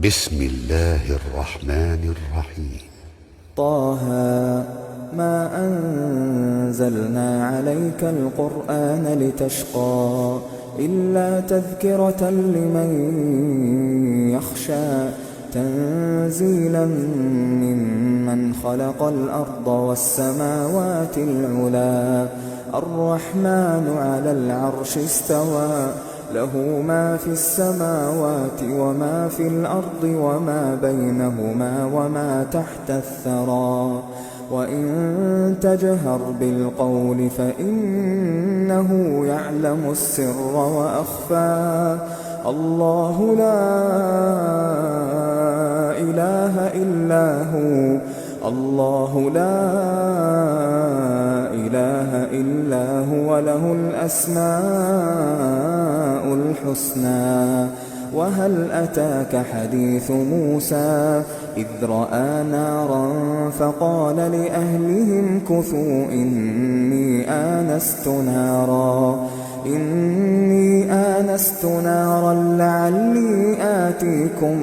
بسم الله الرحمن الرحيم. طه ما أنزلنا عليك القرآن لتشقى إلا تذكرة لمن يخشى تنزيلا ممن خلق الأرض والسماوات العلا الرحمن على العرش استوى له ما في السماوات وما في الأرض وما بينهما وما تحت الثرى وإن تجهر بالقول فإنه يعلم السر وأخفى الله لا إله إلا هو الله لا إله إلا هو له الأسماء الحسنى وهل أتاك حديث موسى إذ رأى نارا فقال لأهلهم كثوا إني آنست نارا لعلي آتيكم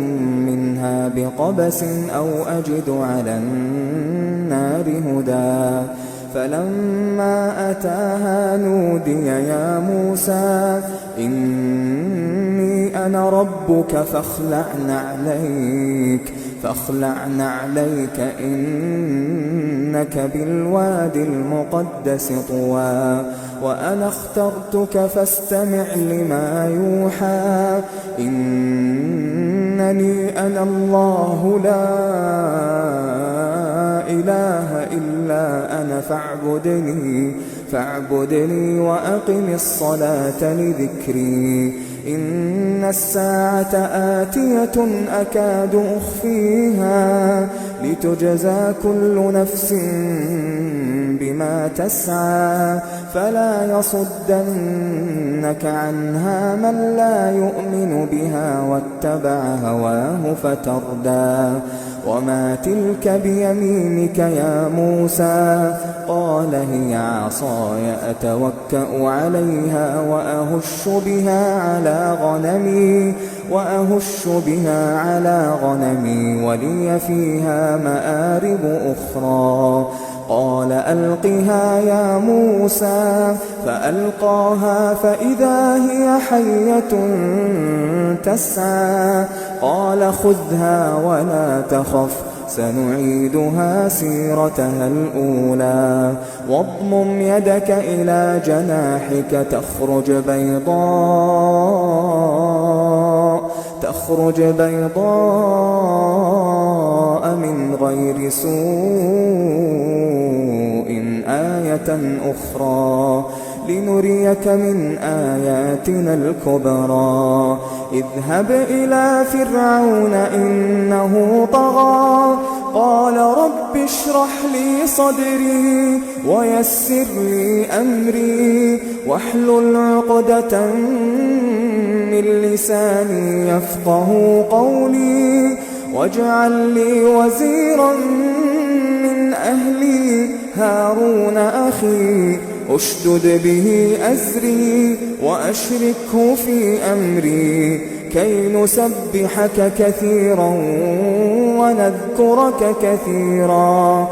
منها بقبس أو أجد على النار هدى فلما أتاها نودي يا موسى إني أنا ربك فاخلع نعليك إنك بالوادي المقدس طوى وأنا اخترتك فاستمع لما يوحى إنني أنا الله لا إله إلا أنا فاعبدني وأقم الصلاة لذكري إن الساعة آتية أكاد أخفيها لتجزى كل نفس بما تسعى فلا يصدنك عنها من لا يؤمن بها واتبع هواه فتردى وما تلك بيمينك يا موسى قال هي عصاي أتوكأ عليها وأهش بها على غنمي ولي فيها مآرب أخرى قال ألقها يا موسى فألقاها فإذا هي حية تسعى قال خذها ولا تخف سنعيدها سيرتها الأولى واضمم يدك إلى جناحك تخرج بيضاء من غير سوء آية أخرى لنريك من آياتنا الكبرى اذهب إلى فرعون إنه طغى قال رب اشرح لي صدري ويسر لي أمري واحلل عقدة من لساني يفقه قولي واجعل لي وزيرا من أهلي هارون أخي اشدد به أزري وأشركه في أمري كي نسبحك كثيرا ونذكرك كثيرا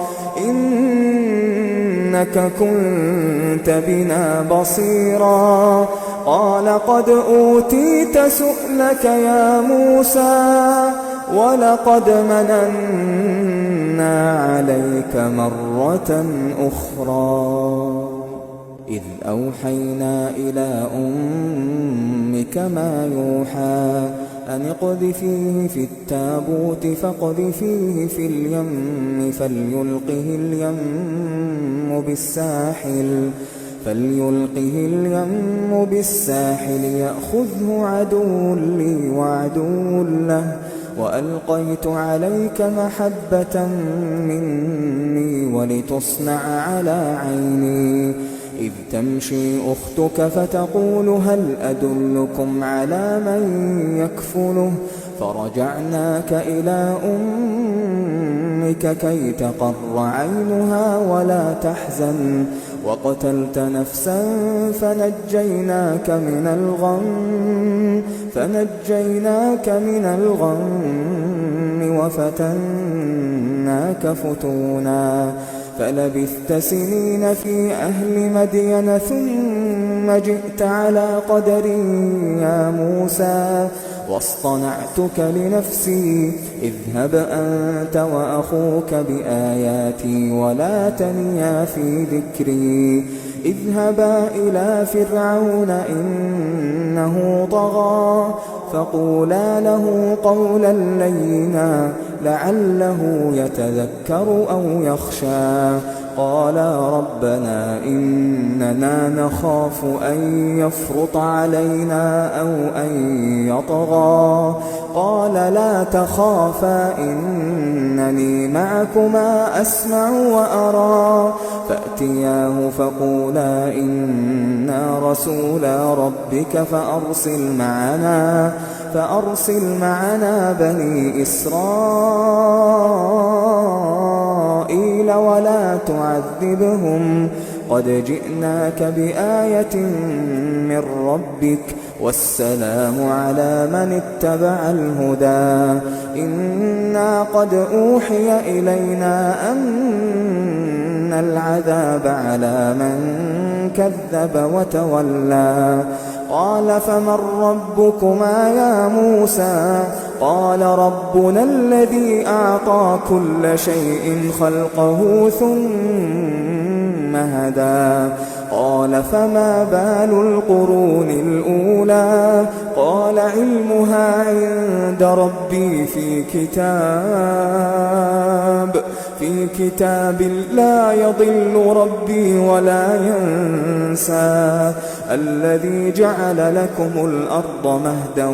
إنك كنت بنا بصيرا قال قد أوتيت سؤلك يا موسى ولقد مننا عليك مرة أخرى إذ أوحينا إلى أمك ما يوحى أن اقذفيه في التابوت فاقذفيه في اليم فليلقه اليم بالساحل يأخذه عدو لي وعدو له وألقيت عليك محبة مني ولتصنع على عيني إذ تمشي أختك فتقول هل أدلكم على من يكفله فرجعناك إلى أمك كي تقر عينها ولا تحزن وقتلت نفسا فنجيناك من الغم وفتناك فتونا فلبثت سنين في أهل مدين ثم جئت على قدر يا موسى واصطنعتك لنفسي اذهب أنت وأخوك بآياتي ولا تنيا في ذكري اذهبا إلى فرعون إنه طغى فقولا له قولا لينا لعله يتذكر أو يخشى قالا ربنا إننا نخاف أن يفرط علينا أو أن يطغى قال لا تخافا إنني معكما أسمع وأرى فأتياه فقولا إنا رسولا ربك فأرسل معنا بني إسرائيل ولا تعذبهم قد جئناك بآية من ربك والسلام على من اتبع الهدى إنا قد أوحي إلينا أن العذاب على من كذب وتولى قال فمن ربكما يا موسى قال ربنا الذي أعطى كل شيء خلقه ثم هدى قال فما بال القرون الأولى قال علمها عند ربي في كتاب لا يضل ربي ولا ينسى الذي جعل لكم الأرض مهدا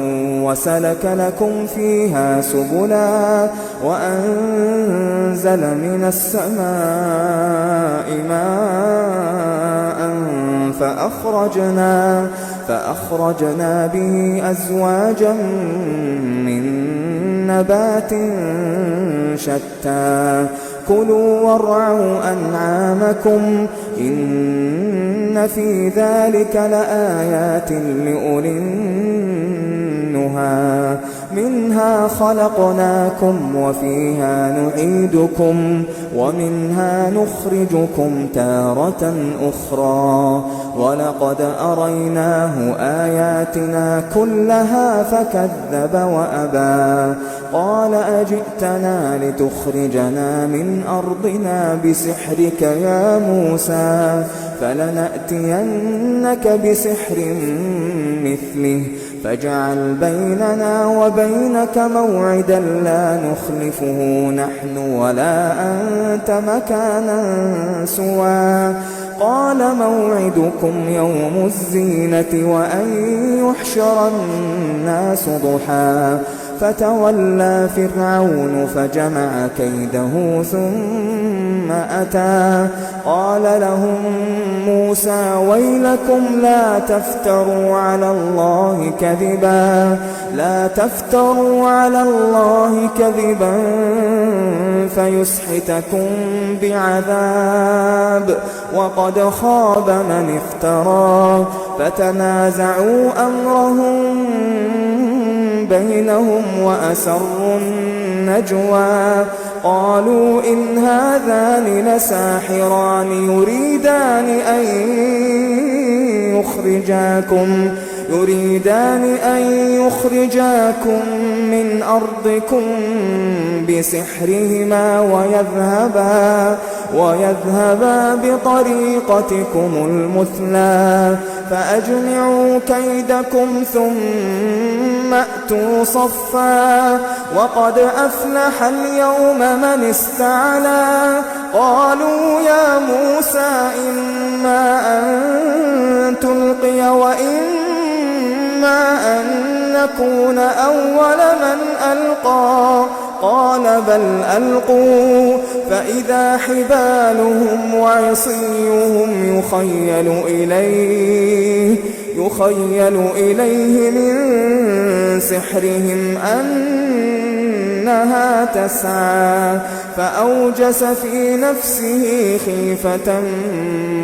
وسلك لكم فيها سبلا وأنزل من السماء ماء فأخرجنا به أزواجا من نبات شتى كلوا وارعوا أنعامكم إن في ذلك لآيات لأولي النهى منها خلقناكم وفيها نعيدكم ومنها نخرجكم تارة أخرى ولقد أريناه آياتنا كلها فكذب وأبى قال أجئتنا لتخرجنا من أرضنا بسحرك يا موسى فلنأتينك بسحر مثله فاجعل بيننا وبينك موعدا لا نخلفه نحن ولا أنت مكانا سوى قال موعدكم يوم الزينة وأن يحشر الناس ضحى فتولى فرعون فجمع كيده ثم أتى قال لهم موسى ويلكم لا تفتروا على الله كذبا فيسحتكم بعذاب وقد خاب من افترى فتنازعوا أمرهم بينهم وأسروا النجوى قالوا إن هذان لساحران يريدان أن يخرجاكم من أرضكم بسحرهما ويذهبا بطريقتكم المثلى فأجمعوا كيدكم ثم أتوا صفا وقد أفلح اليوم من استعلى قالوا يا موسى إما أن تلقي وإما أن نكون أول من ألقى قال بل ألقوا فإذا حبالهم وعصيهم يخيل إليه من سحرهم أنها تسعى فأوجس في نفسه خيفة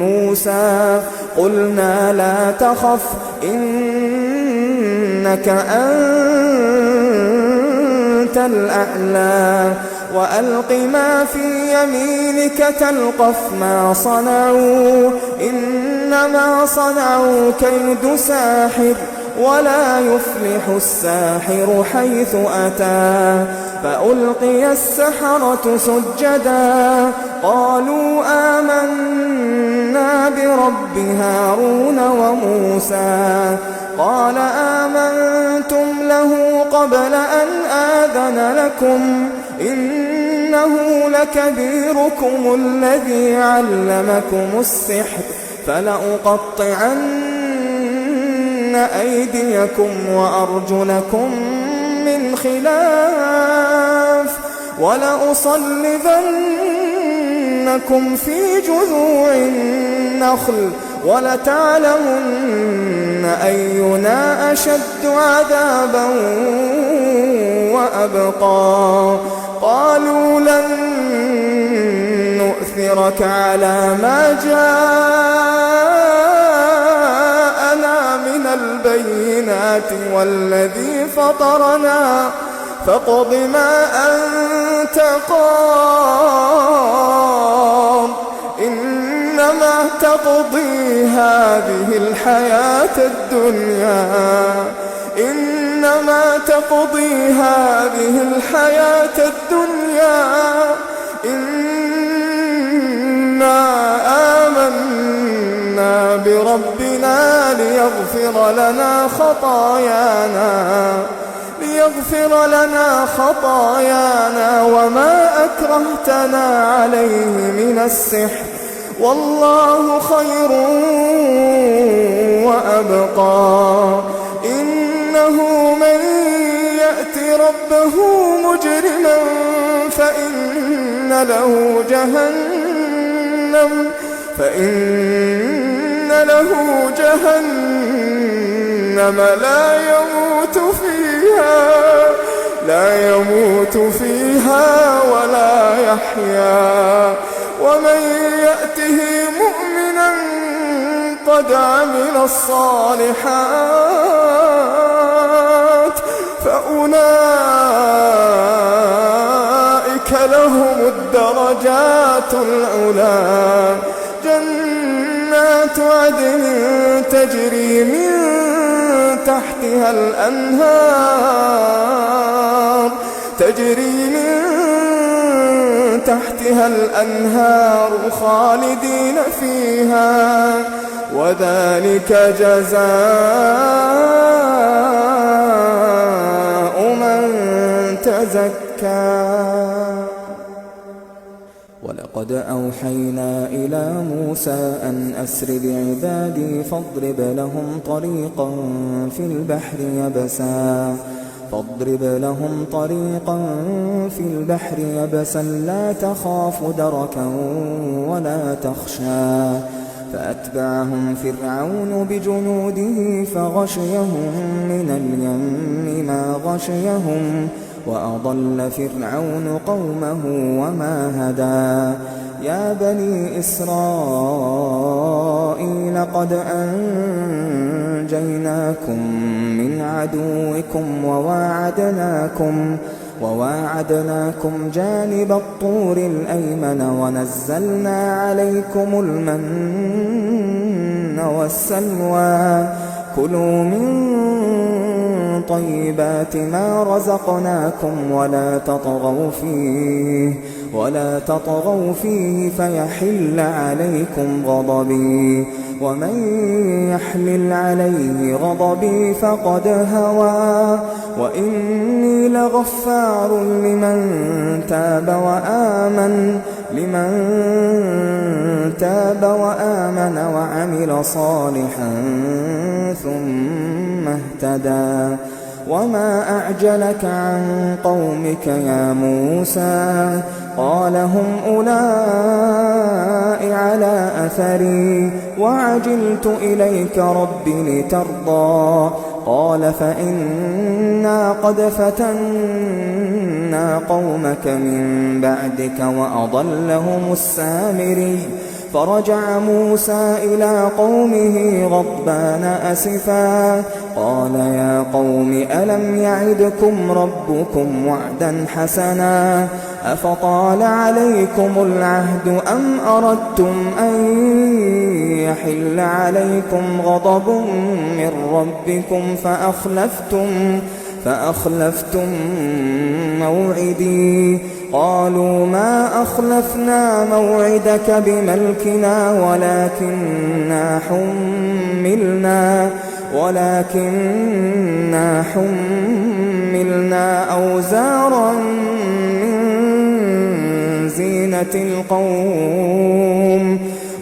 موسى قلنا لا تخف إنك أنت الأعلى وألق ما في يمينك تلقف ما صنعوا إنما صنعوا كيد ساحر ولا يفلح الساحر حيث أتى فألقي السحرة سجدا قالوا آمنا برب هارون وموسى قال آمنتم له قبل أن آذن لكم إنه لكبيركم الذي علمكم السحر فلأقطعن أيديكم وأرجلكم من خلاف ولأصلبنكم في جذوع النخل ولتعلمن أينا أشد عذابا وأبقى قالوا لن نؤثرك على ما جاءنا من البينات والذي فطرنا فاقض ما أنت قاض إنما تقضي هذه الحياة الدنيا إنما تقضي هذه الحياة الدنيا إنا آمنا بربنا ليغفر لنا خطايانا وما أكرهتنا عليه من السحر والله خير وأبقى إنه من يأت ربه مجرما فإن له جهنم لا يموت فيها ولا يحيا ومن يأته مؤمنا قد عمل الصالحات فأولئك لهم الدرجات العلى جنات عدن تجري من تحتها الأنهار خالدين فيها وذلك جزاء من تزكى ولقد أوحينا إلى موسى أن أسر بعبادي فاضرب لهم طريقا في البحر يبسا لا تخاف دركا ولا تخشى فأتبعهم فرعون بجنوده فغشيهم من اليم ما غشيهم وأضل فرعون قومه وما هدى يا بني إسرائيل قد أنجيناكم من عدوكم وواعدناكم جانب الطور الأيمن ونزلنا عليكم المن والسلوى كلوا من طيبات ما رزقناكم ولا تطغوا فيه فيحل عليكم غضبي ومن يحلل عليه غضبي فقد هوى وإني لغفار لمن تاب وآمن وعمل صالحا ثم اهتدى وما أعجلك عن قومك يا موسى قال هم أولئك على أثري وعجلت إليك رب لترضى قال فإنا قد فتنا قومك من بعدك وأضلهم السامري فرجع موسى إلى قومه غضبان أسفا قال يا قوم ألم يعدكم ربكم وعدا حسنا أفطال عليكم العهد أم أردتم أن يحل عليكم غضب من ربكم فأخلفتم موعدي قالوا ما أخلفنا موعدك بملكنا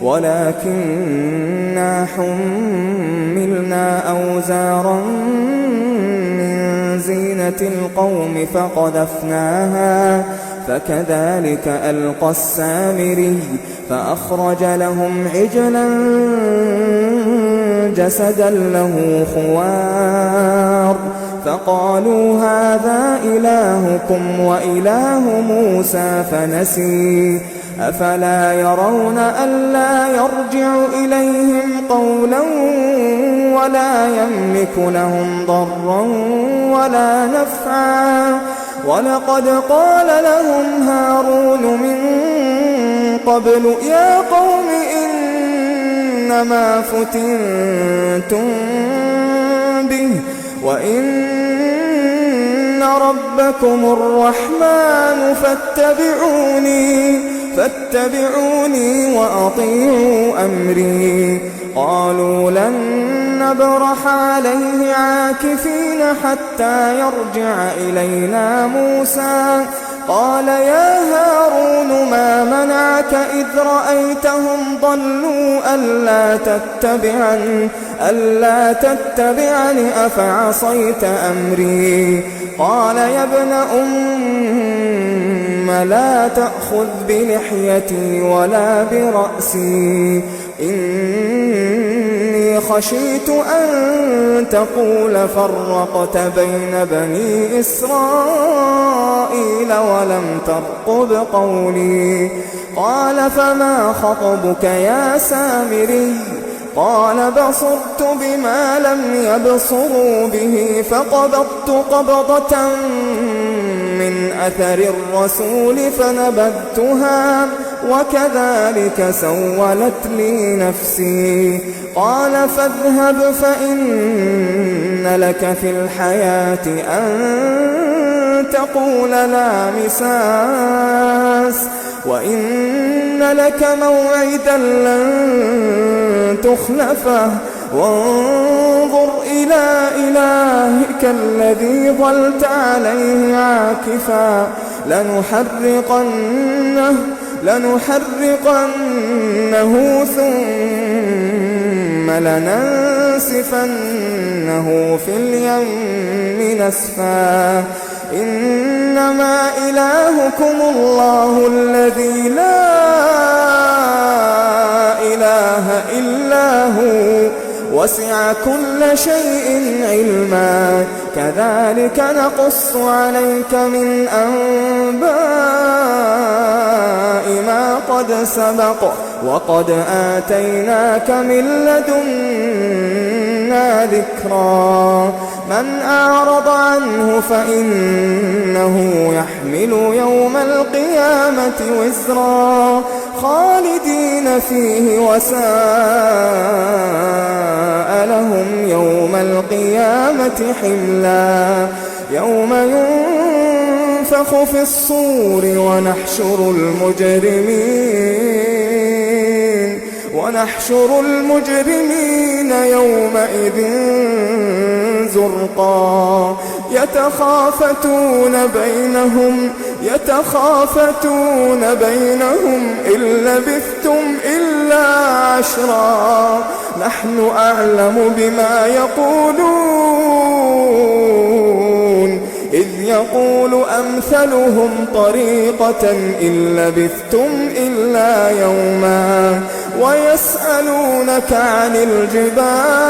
ولكننا حملنا أوزارا من زينة القوم فقذفناها فكذلك ألقى السامري فأخرج لهم عجلا جسدا له خوار فقالوا هذا إلهكم وإله موسى فنسي أفلا يرون ألا يرجع إليهم قولا ولا يملك لهم ضرا ولا نفعا ولقد قال لهم هارون من قبل يا قوم إنما فتنتم به وإن ربكم الرحمن فاتبعوني وأطيعوا أمري قالوا لن نبرح عليه عاكفين حتى يرجع إلينا موسى قال يا هارون ما منعك إذ رأيتهم ضلوا ألا تتبعني أفعصيت أمري قال يا ابن لا تأخذ بلحيتي ولا برأسي إني خشيت أن تقول فرقت بين بني إسرائيل ولم ترقب قولي قال فما خطبك يا سامري قال بصرت بما لم يبصروا به فقبضت قبضة من أثر الرسول فنبذتها وكذلك سولت لي نفسي قال فاذهب فإن لك في الحياة أن تقول لا مساس وإن لك موعدا لن تخلفه وانظر إلى إلهك الذي ظلت عليه عاكفا لنحرقنه ثم لننسفنه في اليم نسفا إنما إلهكم الله الذي لا إله إلا هو وسع كل شيء علما كذلك نقص عليك من أنباء ما قد سبق وقد آتيناك من لدنا ذكرا من أعرض عنه فإنه يحمل يوم القيامة وزرا خالدين فيه وساء لهم يوم القيامة حملا يوم ينفخ في الصور ونحشر المجرمين يومئذ زرقا يتخافتون بينهم إن لبثتم إلا عشرا نحن أعلم بما يقولون إذ يقول أمثلهم طريقة إن لبثتم إلا يوما ويسألونك عن الجبال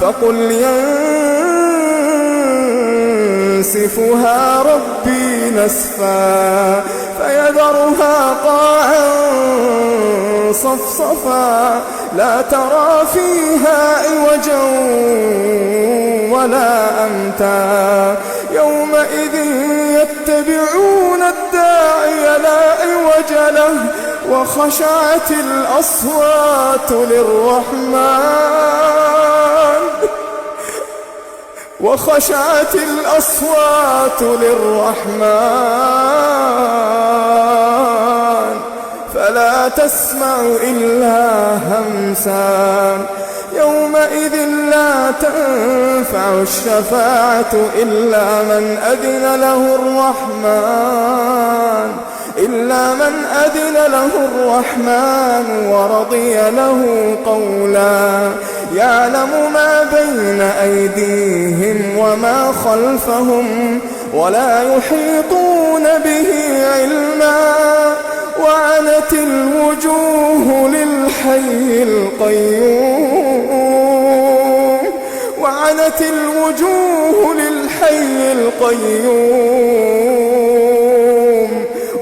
فقل ينسفها ربي نسفا فيذرها قاعا صفصفا لا ترى فيها عوجا ولا أمتا يومئذ يتبعون الداعي لا عوج له وخشعت الأصوات للرحمن فلا تسمع إلا همسا يومئذ لا تنفع الشفاعة إلا من أذن له الرحمن ورضي له قولا يعلم ما بين أيديهم وما خلفهم ولا يحيطون به علما وعنت الوجوه للحي القيوم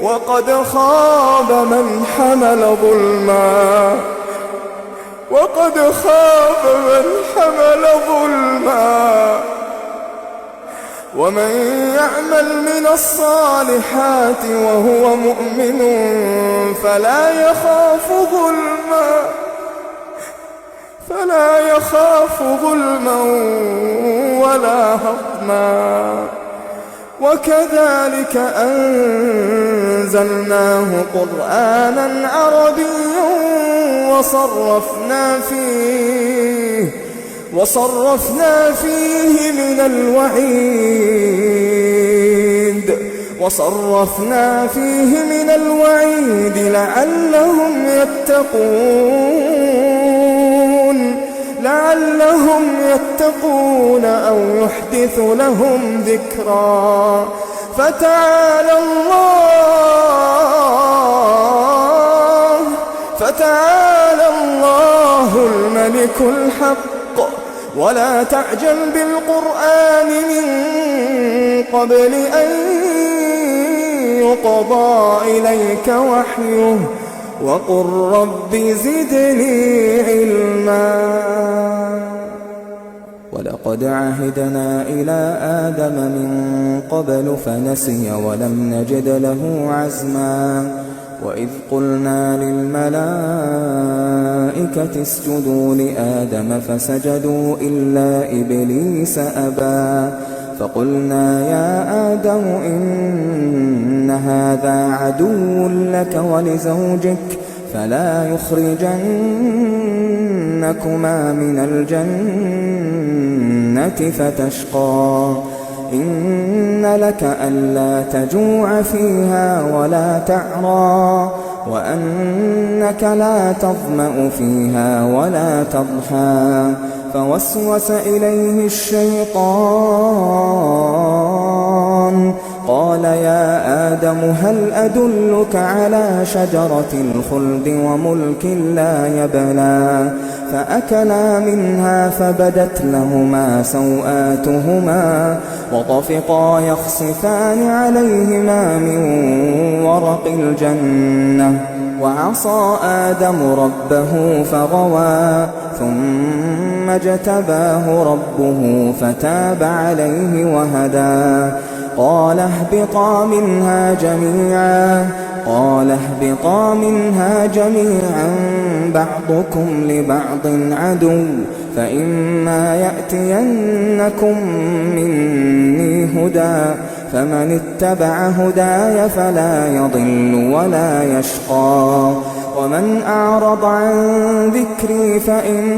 وقد خاب من حمل ظلما ومن يعمل من الصالحات وهو مؤمن فلا يخاف ظلما ولا هضما وكذلك أنزلناه قرآنا عربيا وصرفنا فيه من الوعيد لعلهم يتقون أو يحدث لهم ذكرا فتعالى الله الملك الحق ولا تعجل بالقرآن من قبل أن يقضى إليك وحيه وقل رب زدني علما ولقد عهدنا إلى آدم من قبل فنسي ولم نجد له عزما وإذ قلنا للملائكة اسجدوا لآدم فسجدوا إلا إبليس أبى فقلنا يا آدم إن هذا عدو لك ولزوجك فلا يخرجنكما من الجنة فتشقى إن لك ألا تجوع فيها ولا تعرى وأنك لا تظمأ فيها ولا تضحى فوسوس إليه الشيطان قال يا آدم هل أدلك على شجرة الخلد وملك لا يبلى فأكلا منها فبدت لهما سوآتهما وطفقا يخصفان عليهما من ورق الجنة وعصى آدم ربه فغوى ثم اجتباه ربه فتاب عليه وهدى قال اهبطا منها جميعا بعضكم لبعض عدو فإما يأتينكم مني هدى فمن اتبع هداي فلا يضل ولا يشقى ومن أعرض عن ذكري فإن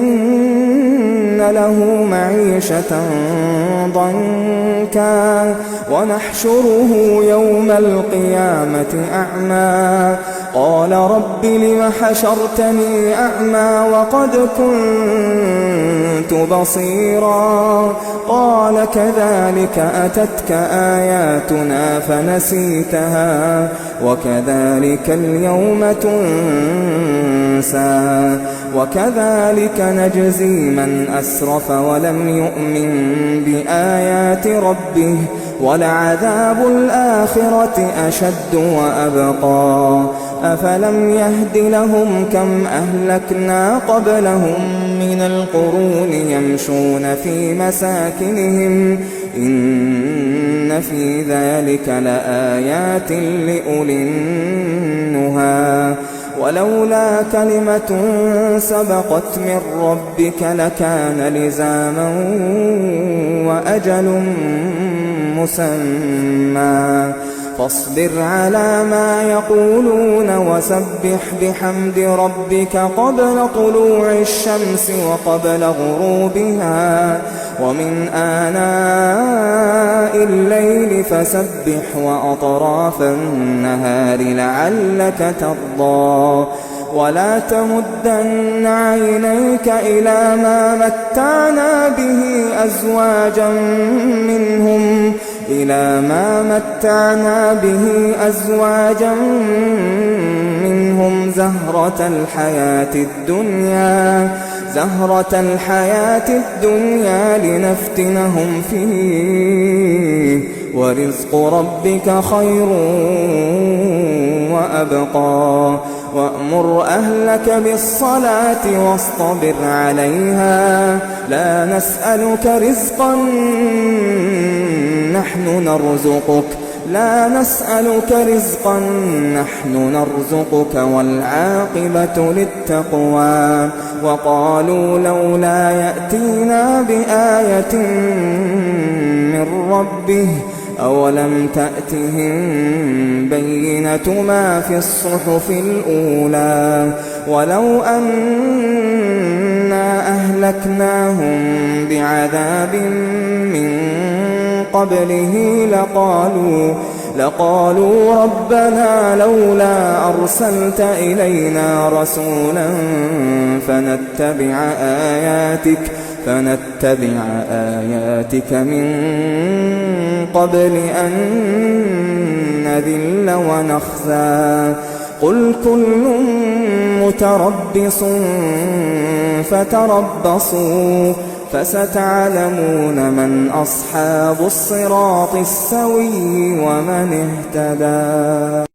له معيشة ضنكا ونحشره يوم القيامة أعمى قال رب لم حشرتني أعمى وقد كنت بصيرا قال كذلك أتتك آياتنا فنسيتها وكذلك اليوم تنسى وكذلك نجزي من أسرف ولم يؤمن بآيات ربه وَلَعَذَابُ الْآخِرَةِ أَشَدُّ وَأَبْقَىٰ أَفَلَمْ يَهْدِ لَهُمْ كَمْ أَهْلَكْنَا قَبْلَهُم مِّنَ الْقُرُونِ يَمْشُونَ فِي مَسَاكِنِهِمْ إِنَّ فِي ذَٰلِكَ لَآيَاتٍ لِّأُولِي النُّهَىٰ وَلَوْلَا كَلِمَةٌ سَبَقَتْ مِن رَّبِّكَ لَكَانَ لِزَامًا وَأَجَلٌ مُّسَمًّى فاصبر على ما يقولون وسبح بحمد ربك قبل طلوع الشمس وقبل غروبها ومن آناء الليل فسبح وأطراف النهار لعلك ترضى ولا تمدن عينيك إلى ما متعنا به أزواجا منهم زهرة الحياة الدنيا لنفتنهم فيه ورزق ربك خير وأبقى وأمر أهلك بالصلاة واصطبر عليها لا نسألك رزقا نحن نرزقك والعاقبة للتقوى وقالوا لولا يأتينا بآية من ربه أولم تأتهم بينة ما في الصحف الأولى ولو أنا أهلكناهم بعذاب من قبله لقالوا ربنا لولا أرسلت إلينا رسولا فنتبع آياتك من قبل أن نذل ونخزى قل كل متربص فتربصوا فستعلمون من أصحاب الصراط السوي ومن اهتدى.